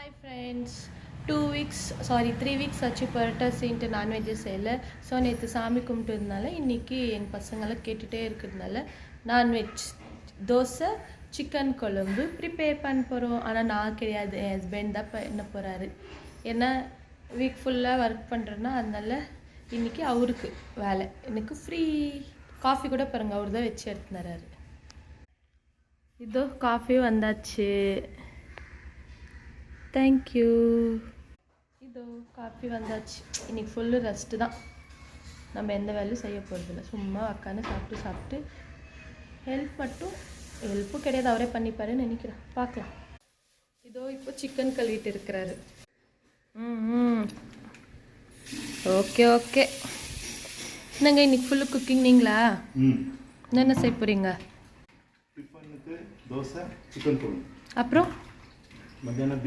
Hi friends 3 weeks ஆச்சு பரோட்டா செஞ்சுட்டு நான்வெஜ்ஜே செய்யலை. ஸோ நேற்று சாமி கும்பிட்டதுனால இன்றைக்கி எங்கள் பசங்களாம் கேட்டுகிட்டே இருக்கிறதுனால நான்வெஜ் தோசை சிக்கன் குழம்பு ப்ரிப்பேர் பண்ண போகிறோம். ஆனால் நான் கிடையாது, என் ஹஸ்பண்ட் தான் பண்ண போகிறாரு. ஏன்னா வீக் ஃபுல்லாக ஒர்க் பண்ணுறேன்னா அதனால இன்றைக்கி அவருக்கு வேலை, எனக்கு ஃப்ரீ. காஃபி கூட பாருங்கள் அவர் தான் வச்சு எடுத்துனாரு. இதோ காஃபி வந்தாச்சு, தேங்க்யூ. இதோ காஃபி வந்தாச்சு. இன்றைக்கி ஃபுல்லு ரெஸ்ட்டு தான், நம்ம எந்த வேலையும் செய்ய போகிறதில்ல. சும்மா உக்காந்து சாப்பிட்டு ஹெல்ப்பும் கிடையாது, அவரே பண்ணிப்பாருன்னு நினைக்கிறேன். பார்க்கலாம். இதோ இப்போ சிக்கன் கழுவிட்டு இருக்கிறாரு. ஓகே என்னங்க இன்னைக்கு ஃபுல்லு குக்கிங் நீங்களா? என்ன செய்ய போகிறீங்க? டிஃபனுக்கு தோசை சிக்கன் குழம்பு, அப்புறம் மத்தியானம்